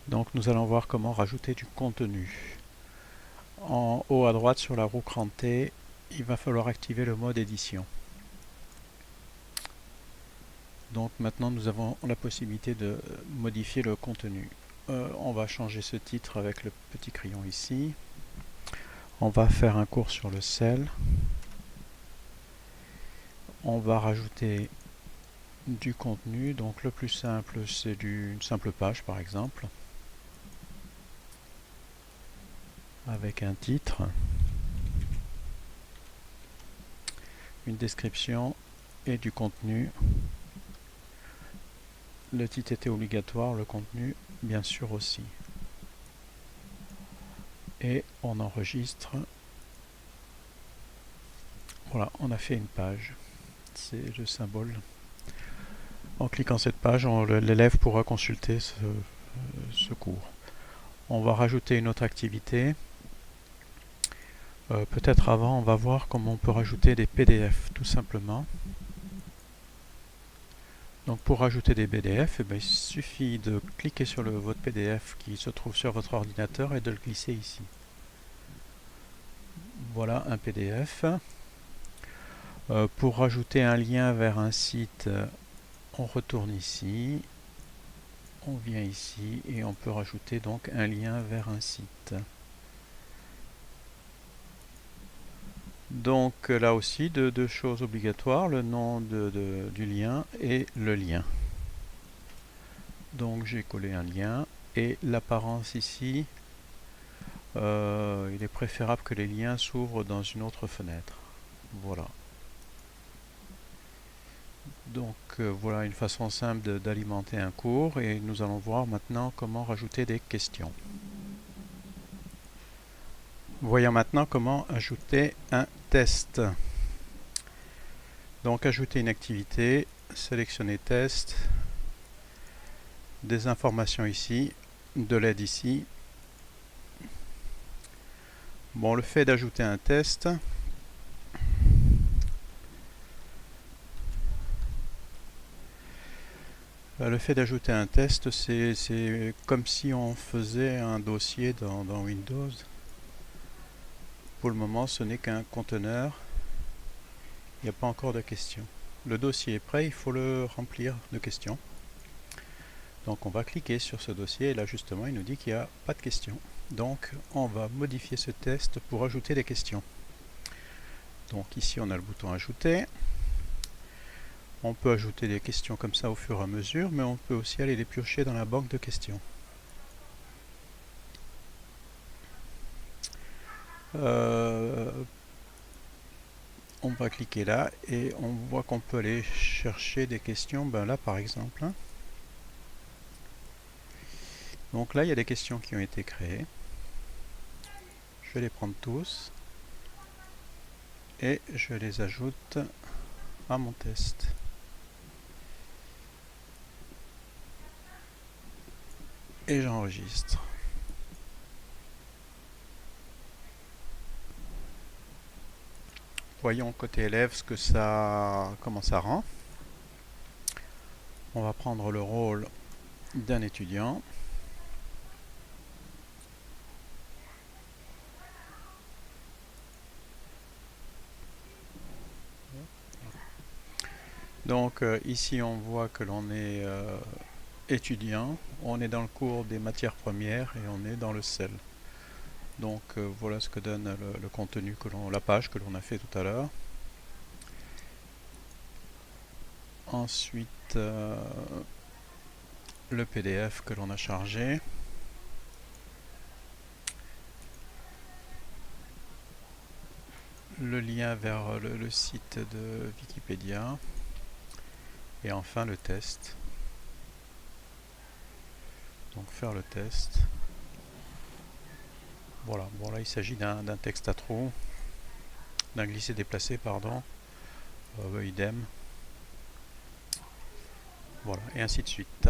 Donc nous allons voir comment rajouter du contenu. En haut à droite sur la roue crantée, il va falloir activer le mode édition. Donc maintenant nous avons la possibilité de modifier le contenu. On va changer ce titre avec le petit crayon ici. On va faire un cours sur le sel. On va rajouter du contenu. Donc le plus simple, c'est une simple page par exemple, avec un titre, une description et du contenu. Le titre était obligatoire, le contenu bien sûr aussi. Et on enregistre. Voilà, on a fait une page. C'est le symbole. En cliquant cette page, l'élève pourra consulter ce cours. On va rajouter une autre activité. Peut-être avant, on va voir comment on peut rajouter des PDF, tout simplement. Donc pour rajouter des PDF, il suffit de cliquer sur votre PDF qui se trouve sur votre ordinateur et de le glisser ici. Voilà un PDF. Pour rajouter un lien vers un site, on retourne ici, on vient ici et on peut rajouter donc un lien vers un site. Donc là aussi, deux choses obligatoires, le nom du lien et le lien. Donc j'ai collé un lien et l'apparence ici, il est préférable que les liens s'ouvrent dans une autre fenêtre. Voilà. Donc voilà une façon simple d'alimenter un cours et nous allons voir maintenant comment rajouter des questions. Voyons maintenant comment ajouter un test. Donc ajouter une activité, sélectionner test, des informations ici, de l'aide ici. Bon, le fait d'ajouter un test, c'est comme si on faisait un dossier dans Windows. Pour le moment, ce n'est qu'un conteneur. Il n'y a pas encore de questions. Le dossier est prêt, il faut le remplir de questions. Donc on va cliquer sur ce dossier et là justement il nous dit qu'il n'y a pas de questions. Donc on va modifier ce test pour ajouter des questions. Donc ici on a le bouton ajouter. On peut ajouter des questions comme ça au fur et à mesure, mais on peut aussi aller les piocher dans la banque de questions. On va cliquer là et on voit qu'on peut aller chercher des questions, ben là par exemple. Donc là il y a des questions qui ont été créées. Je vais les prendre tous et je les ajoute à mon test. Et j'enregistre. Voyons côté élève comment ça rend. On va prendre le rôle d'un étudiant. Donc ici on voit que l'on est étudiant, on est dans le cours des matières premières et on est dans le sel. Donc voilà ce que donne le contenu, la page que l'on a fait tout à l'heure. Ensuite le PDF que l'on a chargé. Le lien vers le site de Wikipédia. Et enfin le test. Donc faire le test. Voilà, bon là il s'agit d'un texte à trous, d'un glisser-déplacer, pardon, idem. Voilà, et ainsi de suite.